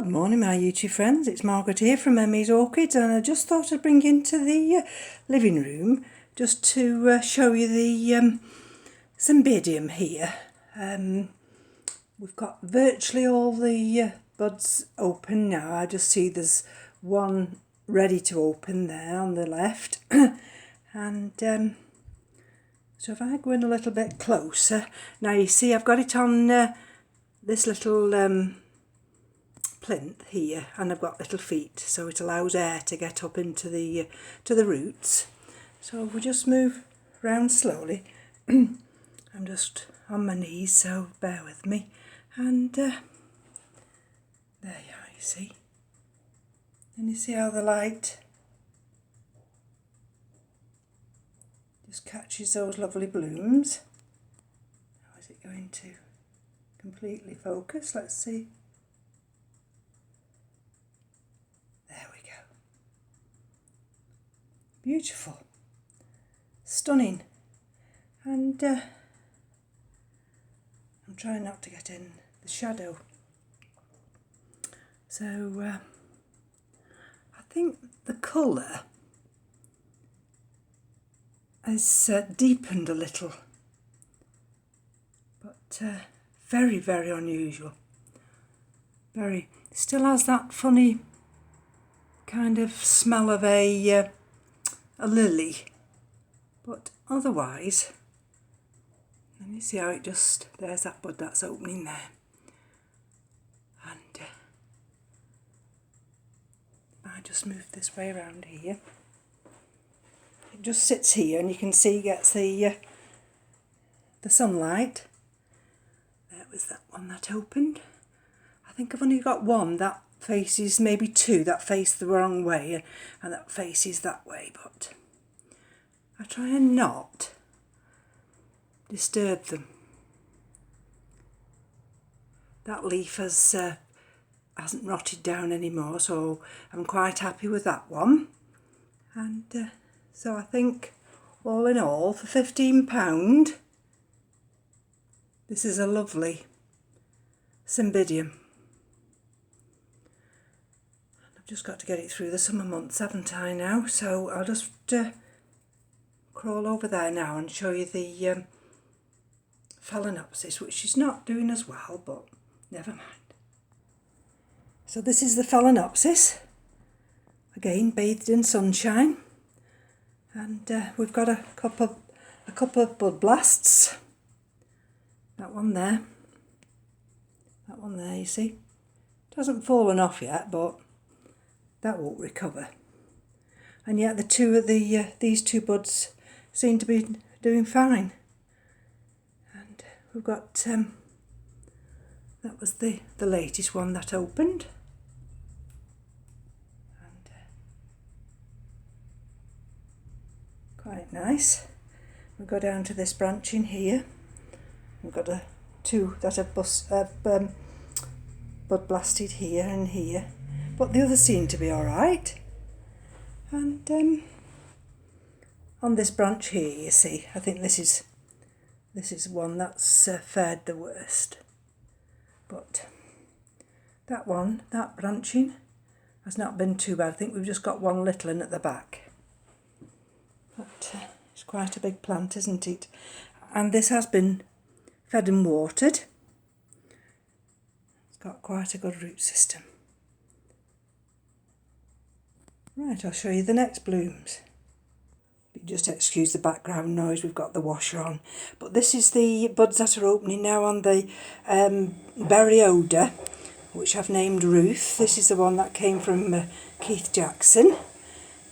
Good morning, my YouTube friends. It's Margaret here from M.E.s Orchids, and I just thought I'd bring you into the living room just to show you the Cymbidium here. We've got virtually all the buds open now. I just see there's one ready to open there on the left. And so if I go in a little bit closer, now you see I've got it on this little plinth here, and I've got little feet, so it allows air to get up into the to the roots. So if we just move round slowly, I'm just on my knees, so bear with me. And there you are, you see. And you see how the light just catches those lovely blooms. How is it going to completely focus? Let's see. There we go. Beautiful. Stunning. And I'm trying not to get in the shadow. So I think the colour has deepened a little, but very, very unusual. Very, still has that funny kind of smell of a lily, but otherwise, let me see how it just, there's that bud that's opening there, and I just move this way around here. It just sits here, and you can see it gets the sunlight. There was that one that opened. I think I've only got one that faces, maybe two that face the wrong way, and that faces that way, but I try and not disturb them. That leaf hasn't rotted down anymore, so I'm quite happy with that one. And so I think all in all, for £15, this is a lovely Cymbidium. I've just got to get it through the summer months, haven't I now? So I'll just crawl over there now and show you the Phalaenopsis, which is not doing as well, but never mind. So this is the Phalaenopsis, again bathed in sunshine, and we've got a couple of bud blasts. That one there, you see, it hasn't fallen off yet, but that won't recover. And yet the two of these two buds seem to be doing fine. And we've got that was the latest one that opened. And quite nice. We go down to this branch in here. We've got two that have bud blasted here and here, but the others seem to be all right. And on this branch here, you see, I think this is one that's fared the worst. But that one, that branching, has not been too bad. I think we've just got one little in at the back. But it's quite a big plant, isn't it? And this has been fed and watered. It's got quite a good root system. Right, I'll show you the next blooms. You just excuse the background noise, we've got the washer on. But this is the buds that are opening now on the berry odour, which I've named Ruth. This is the one that came from Keith Jackson.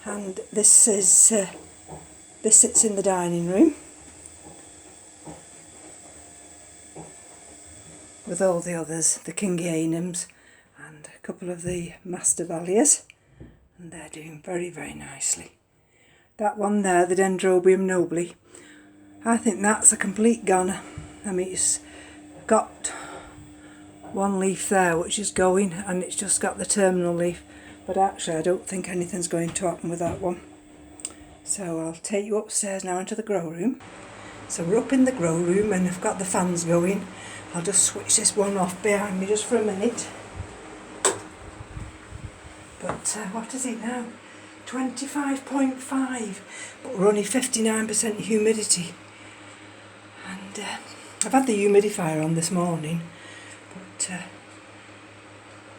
And this sits in the dining room with all the others, the Cymbidiums and a couple of the Masdevallias, and they're doing very, very nicely. That one there, the Dendrobium nobile, I think that's a complete goner. I mean, it's got one leaf there which is going, and it's just got the terminal leaf, but actually I don't think anything's going to happen with that one. So I'll take you upstairs now into the grow room. So we're up in the grow room and I've got the fans going. I'll just switch this one off behind me just for a minute. what is it now? 25.5, but we're only 59% humidity. And I've had the humidifier on this morning, but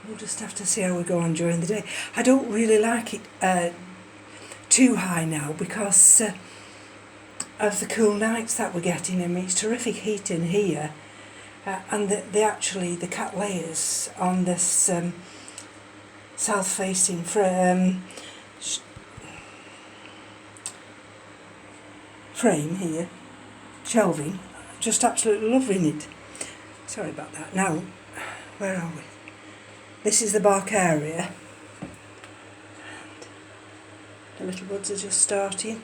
we'll just have to see how we go on during the day. I don't really like it too high now because of the cool nights that we're getting. I mean, it's terrific heat in here, and the cat layers on this south-facing frame here, shelving, just absolutely loving it. Sorry about that. Now, where are we? This is the bark area. The little buds are just starting,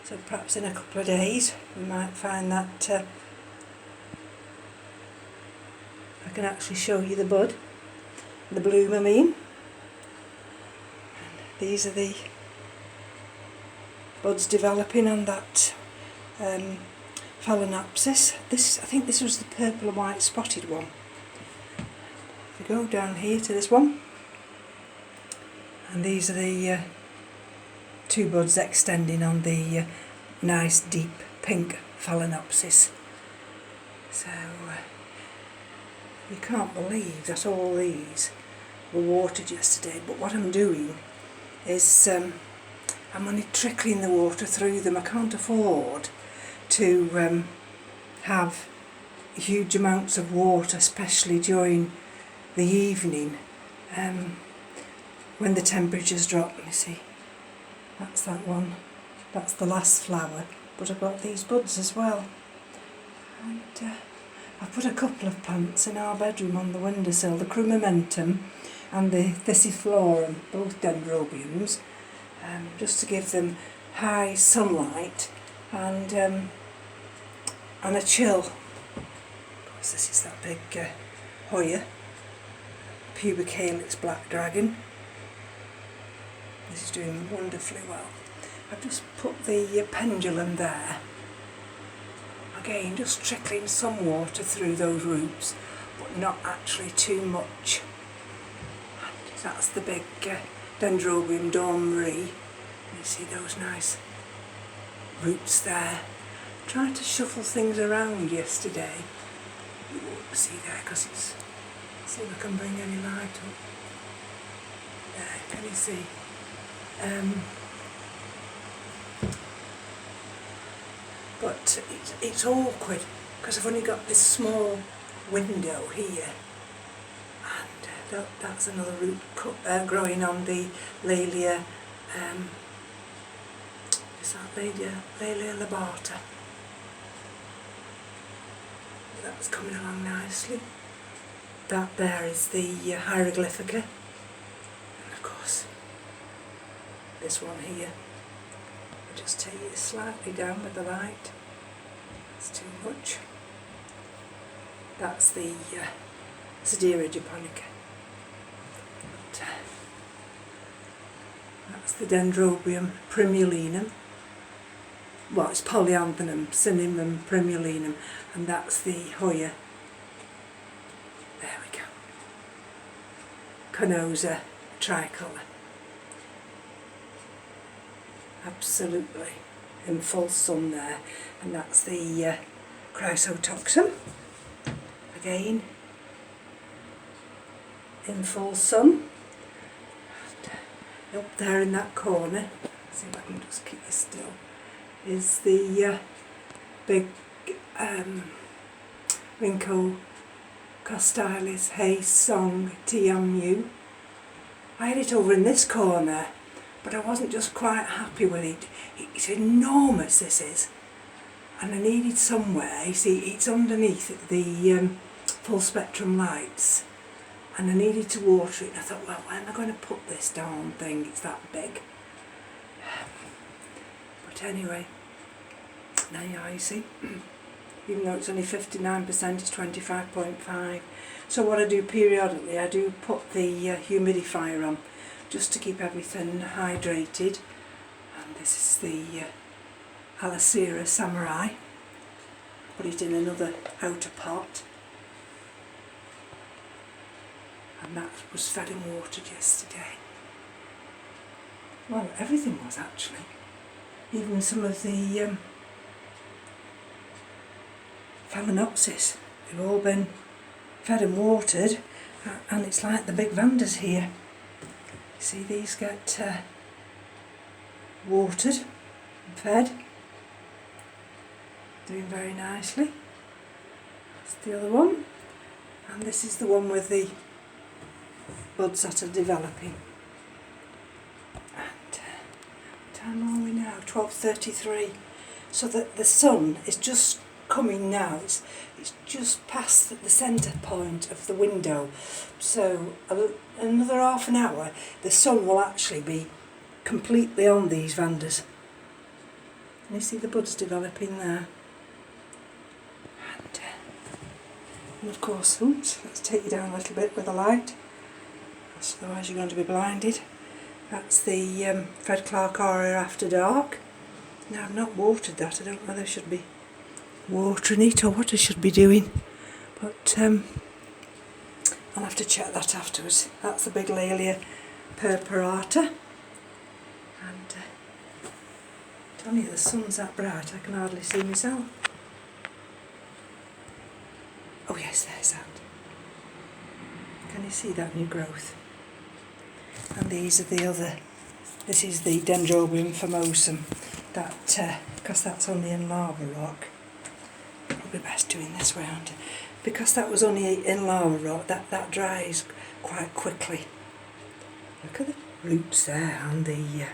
so perhaps in a couple of days we might find that I can actually show you the bud, the bloom I mean. These are the buds developing on that Phalaenopsis. I think this was the purple and white spotted one. If we go down here to this one, and these are the two buds extending on the nice deep pink Phalaenopsis. So you can't believe that all these were watered yesterday, but what I'm doing is I'm only trickling the water through them. I can't afford to have huge amounts of water, especially during the evening when the temperatures drop. Let me see, that's that one, that's the last flower, but I've got these buds as well. And I've put a couple of plants in our bedroom on the windowsill, the Cymbidium and the Phalaenopsis, both dendrobiums, just to give them high sunlight and a chill. Of course, this is that big Hoya, pubic calyx black dragon. This is doing wonderfully well. I've just put the pendulum there. Again, just trickling some water through those roots, but not actually too much. And that's the big Dendrobium Dawn Marie. You see those nice roots there. Tried to shuffle things around yesterday. You won't see there because it's. See if I can bring any light up. There, can you see? But it's awkward because I've only got this small window here, and that's another root growing on the Laelia. Is that Laelia lobata? That's coming along nicely. That there is the Hieroglyphica, and of course this one here. I'll just take it slightly down with the light. It's too much. That's the Cymbidium japonica. That's the Dendrobium primulinum. Well, it's Polyanthenum, Cinnamon primulinum, and that's the Hoya. There we go. Canosa tricolour. Absolutely in full sun there, and that's the Chrysotoxum. Again, in full sun. And up there in that corner, see if I can just keep this still, is the big Rinco Costylis Hay Song Tiamu. I had it over in this corner, but I wasn't just quite happy with it. It's enormous, this is, and I needed somewhere. You see, it's underneath the full spectrum lights, and I needed to water it, and I thought, well, where am I going to put this darn thing? It's that big. But anyway, there you are, you see. Even though it's only 59%, it's 25.5. So what I do periodically, I do put the humidifier on, just to keep everything hydrated. And this is the Alocera Samurai. Put it in another outer pot. And that was fed and watered yesterday. Well, everything was actually. Even some of the Phalaenopsis. They've all been fed and watered, and it's like the big vandas here. See, these get watered and fed. Doing very nicely. That's the other one. And this is the one with the buds that are developing. And what time are we now? 12:33. So that the sun is just coming now. It's just past the centre point of the window. So another half an hour, the sun will actually be completely on these vandas. And you see the buds developing there. And of course, oops, let's take you down a little bit with the light, otherwise you're going to be blinded. That's the Fred Clark Aria After Dark. Now, I've not watered that. I don't know whether I should be watering it or what I should be doing, but I'll have to check that afterwards. That's the big Laelia purpurata, and tell you, the sun's that bright I can hardly see myself. Oh yes, there's that. Can you see that new growth? And these are the other. This is the Dendrobium famosum. That, because that's only in lava rock. Probably best doing this way, aren't it? Because that was only in lava rock, that dries quite quickly. Look at the roots there, and the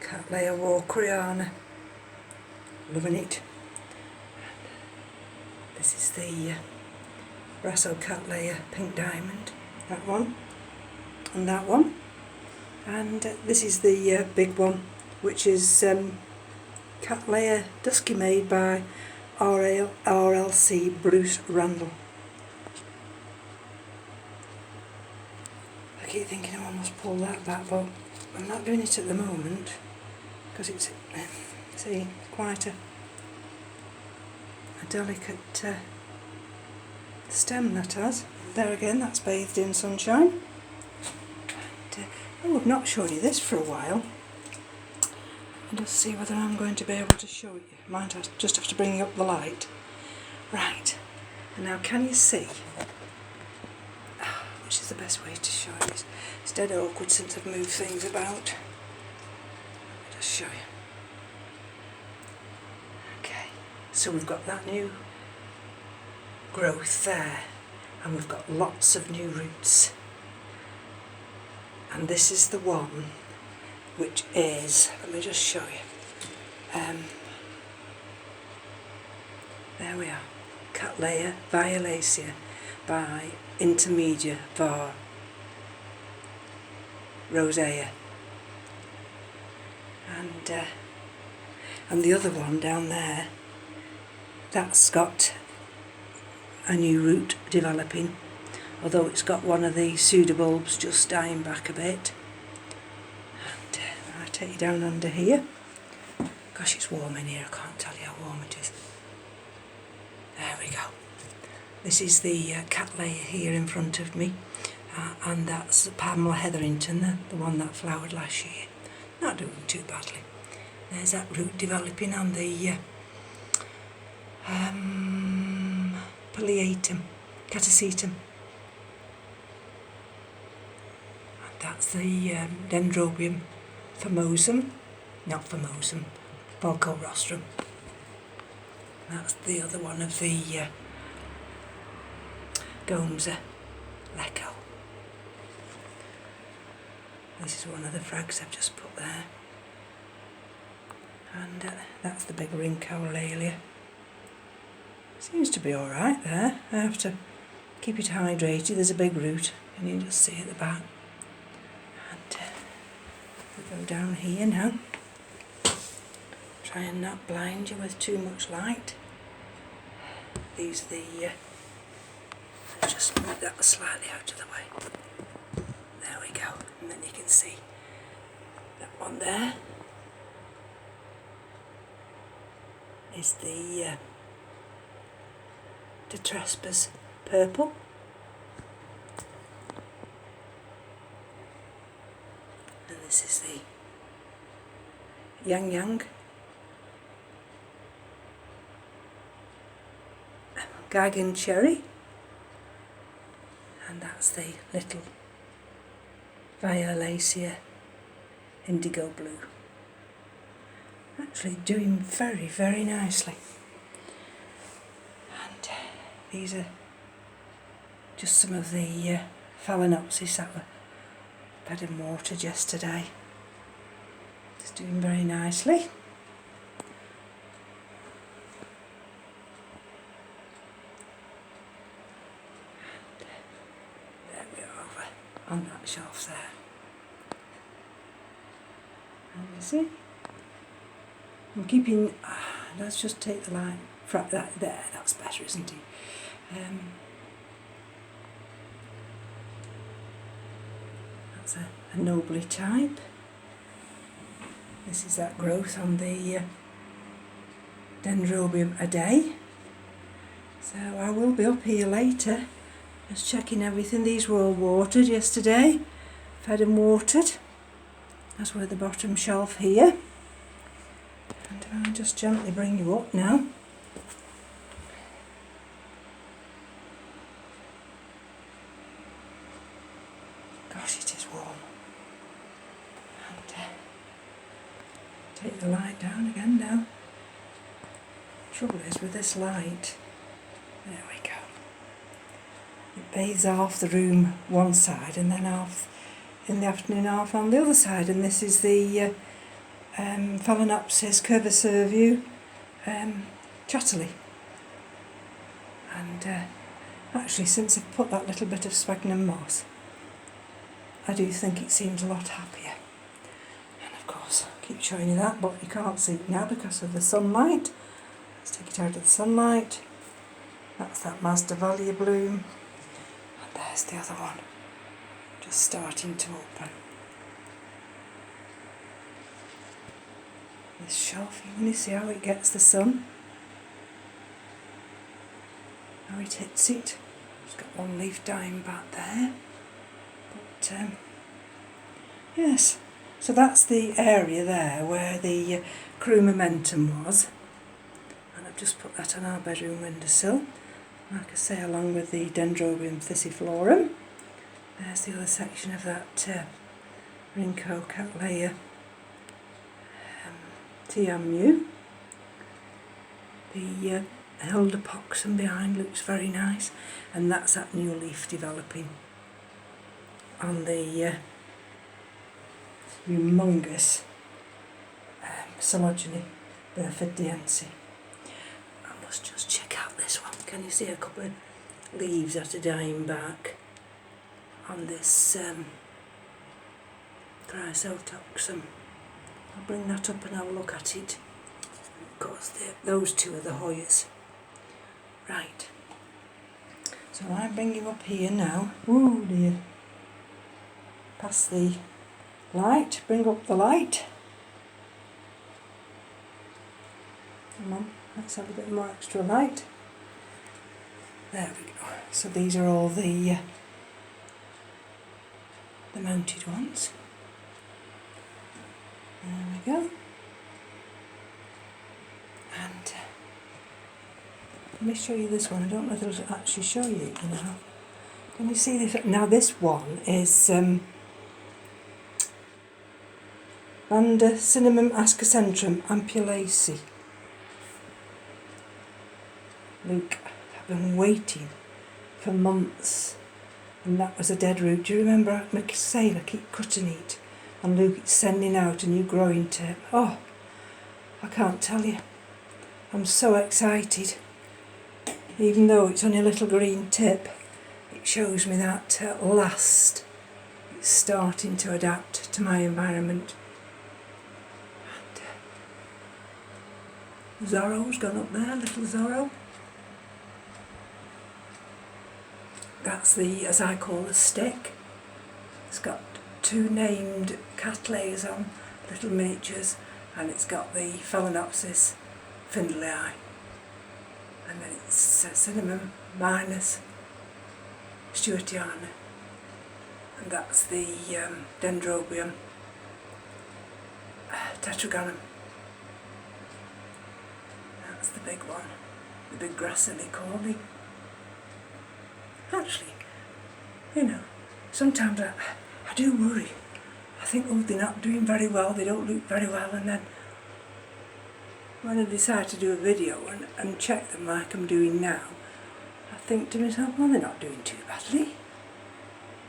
Cattleya walkeriana. Loving it. This is the Brassocatleya pink diamond, that one, and that one. And this is the big one, which is Cattleya Dusky, made by RLC Bruce Randall. I keep thinking I must pull that back, but I'm not doing it at the moment because it's, see, quite a delicate stem that has. There again, that's bathed in sunshine. And, oh, I've not shown you this for a while. I'll just see whether I'm going to be able to show you. Might just have to bring up the light. Right, and now can you see? Which is the best way to show you? It's dead awkward since I've moved things about. I'll just show you. So we've got that new growth there, and we've got lots of new roots. And this is the one which is, let me just show you. There we are, Cattleya violacea by Intermedia var rosea. And the other one down there, that's got a new root developing, although it's got one of the pseudobulbs just dying back a bit. And I take you down under here. Gosh, it's warm in here, I can't tell you how warm it is. There we go. This is the Cattleya here in front of me, and that's Pamela Hetherington, the one that flowered last year. Not doing too badly. There's that root developing on the Palliatum, Catasetum. And that's the Dendrobium famosum, not famosum, Volcorostrum. That's the other one of the Gomza Lecco. This is one of the frags I've just put there. And that's the big Ringcolalia. Seems to be alright there. I have to keep it hydrated. There's a big root, and you can just see at the back. And we go down here now. Try and not blind you with too much light. These are the, just move that slightly out of the way. There we go, and then you can see that one there is the Tetrespes purple. This is the Yang Yang, Geigen Cherry, and that's the little Violacea Indigo Blue. Actually doing very, very nicely. And these are just some of the Phalaenopsis that were fed and watered yesterday. It's doing very nicely. And there we are over on that shelf there. And you see, I'm keeping, let's just take the line, that there, that's better, isn't it? That's a nobly type. This is that growth on the Dendrobium a day. So I will be up here later, just checking everything. These were all watered yesterday, fed and watered. That's where the bottom shelf here. And I'll just gently bring you up now. Gosh, it is warm. And take the light down again now. Trouble is with this light, there we go. It bathes half the room one side and then half in the afternoon, half on the other side. And this is the Phalaenopsis curvaceus Chatterley. And actually, since I've put that little bit of sphagnum moss, I do think it seems a lot happier. And of course, I keep showing you that, but you can't see it now because of the sunlight. Let's take it out of the sunlight. That's that Masdevallia bloom. And there's the other one, just starting to open. This shelf, you can see how it gets the sun. How it hits it. It's got one leaf dying back there. But yes, so that's the area there where the Crew Momentum was. And I've just put that on our bedroom windowsill. Like I say, along with the Dendrobium thysiflorum. There's the other section of that Rinco Cattleya Tiamu. The Hildepoxum behind looks very nice, and that's that new leaf developing on the humongous Coleogeny Burfordiense. I must just check out this one. Can you see a couple of leaves that are dying back on this Chrysotoxum? I'll bring that up and have a look at it. Of course, those two are the Hoyas. Right. So I bring you up here now. Ooh dear. Past the light. Bring up the light. Come on, let's have a bit more extra light. There we go. So these are all the mounted ones. There we go. And let me show you this one. I don't know if it'll actually show you, you know. Can you see this? Now this one is Vanda Cinnamon Ascocentrum Ampullaceae. Luke, I've been waiting for months, and that was a dead root. Do you remember me saying I keep cutting it, and Luke, it's sending out a new growing tip? Oh, I can't tell you. I'm so excited. Even though it's only a little green tip, it shows me that at last it's starting to adapt to my environment. And Zorro's gone up there, little Zorro. That's the, as I call, the stick. It's got two named Cattleyas on, little miniatures, and it's got the Phalaenopsis Findley, and then it's Cinnamon minus Stewartiana, and that's the Dendrobium tetragonum. That's the big one, the big gracilli corley. Actually, you know, sometimes I do worry. I think, oh, they're not doing very well, they don't look very well, and then when I decide to do a video and check them like I'm doing now, I think to myself, well, they're not doing too badly.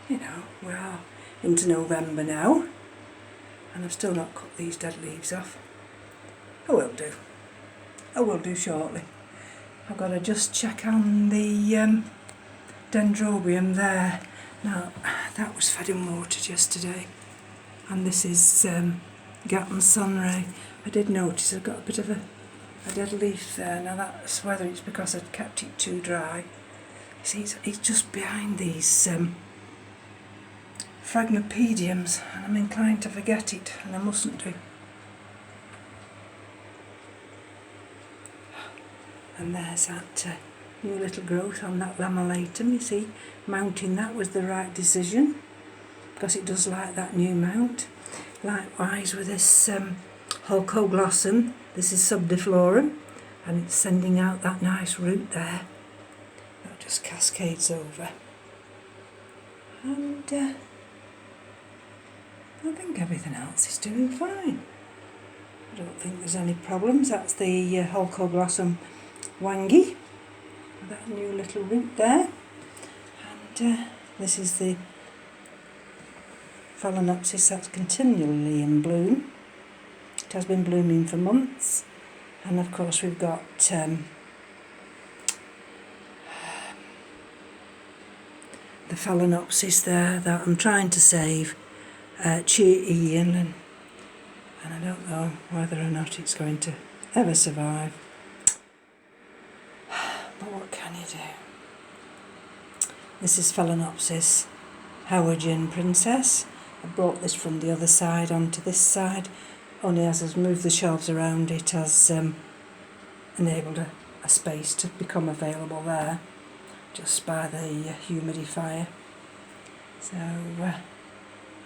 You know, we are into November now, and I've still not cut these dead leaves off. I will do. I will do shortly. I've got to just check on the dendrobium there. Now, that was fed and watered yesterday, and this is Gatton Sunray. I did notice I've got a bit of a dead leaf there. Now that's whether it's because I'd kept it too dry. See, it's just behind these Phalaenopsidiums, and I'm inclined to forget it, and I mustn't do. And there's that new little growth on that lamelatum, you see. Mounting that was the right decision, because it does like that new mount. Likewise with this Holcoglossum, this is subdiflorum, and it's sending out that nice root there. That just cascades over. And I think everything else is doing fine. I don't think there's any problems. That's the Holcoglossum wangi, that new little root there. And this is the Phalaenopsis that's continually in bloom. It has been blooming for months, and of course we've got the Phalaenopsis there that I'm trying to save, Ian, and I don't know whether or not it's going to ever survive. But what can you do? This is Phalaenopsis Howardian Princess. I brought this from the other side onto this side, only as I've moved the shelves around it has enabled a space to become available there, just by the humidifier. So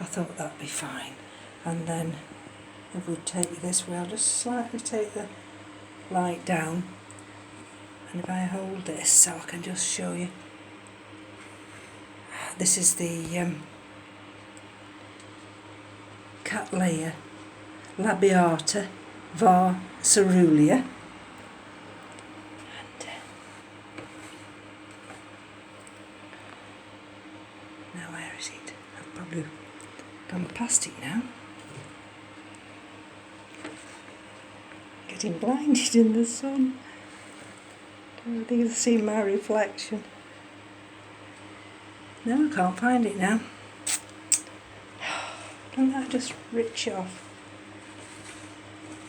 I thought that'd be fine. And then if we take this, we'll just slightly take the light down, and if I hold this so I can just show you, this is the Cattleya labiata var cerulean. And now where is it? I've probably gone past it now. Getting blinded in the sun. I think you'll see my reflection. No, I can't find it now. Don't that just rich off?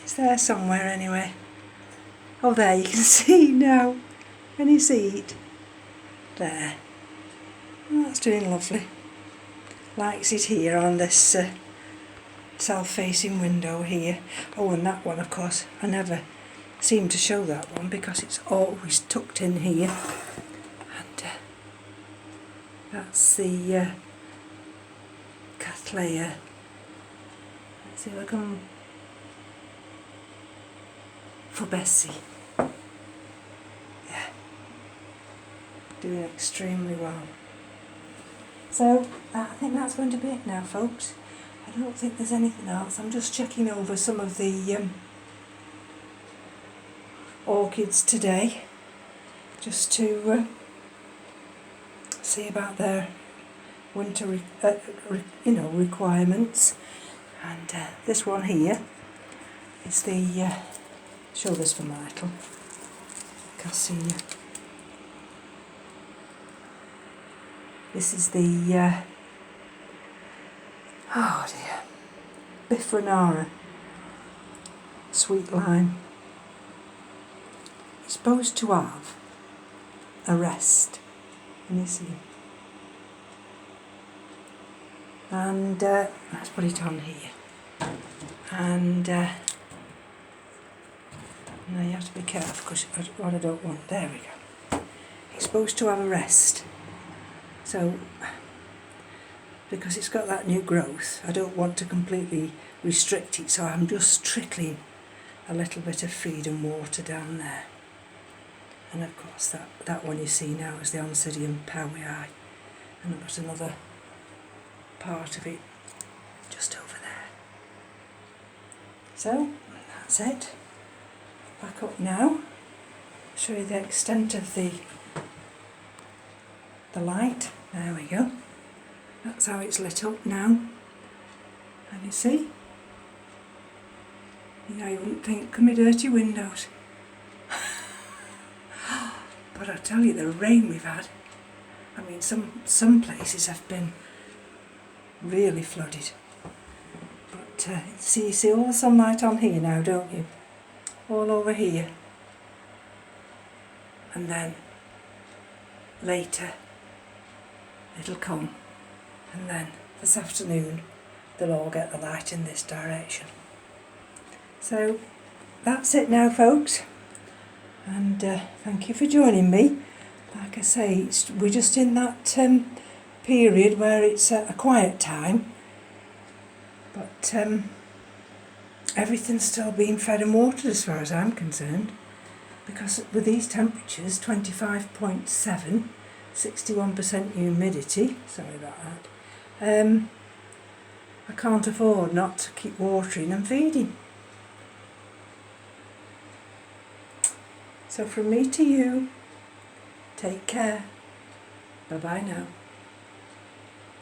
It's there somewhere anyway. Oh, there, you can see it now. Can you see it? There. Oh, that's doing lovely. Likes it here on this south-facing window here. Oh, and that one, of course, I never seem to show that one because it's always tucked in here. And that's the Cattleya. Let's see if I can... for Bessie. Yeah. Doing extremely well. So, I think that's going to be it now, folks. I don't think there's anything else. I'm just checking over some of the orchids today, just to see about their winter requirements. And this one here is the show this for Michael, Cassia. This is the oh dear, Bifrenara sweet lime. It's supposed to have a rest, can you see? And let's put it on here. And now you have to be careful because what I don't want, there we go. It's supposed to have a rest. So because it's got that new growth. I don't want to completely restrict it, so I'm just trickling a little bit of feed and water down there. And of course that one you see now is the Cymbidium powii, and I've got another part of it just over there. So that's it. Back up now. Show you the extent of the light. There we go. That's how it's lit up now. And you see? Yeah, you wouldn't think, come here dirty windows. But I tell you, the rain we've had, I mean, some places have been really flooded. But you see all the sunlight on here now, don't you? All over here. And then later it'll come, and then this afternoon they'll all get the light in this direction. So that's it now, folks, and thank you for joining me. Like I say, we're just in that period where it's a quiet time, but everything's still being fed and watered as far as I'm concerned, because with these temperatures, 25.7, 61% humidity, sorry about that, I can't afford not to keep watering and feeding. So from me to you, take care. Bye bye now.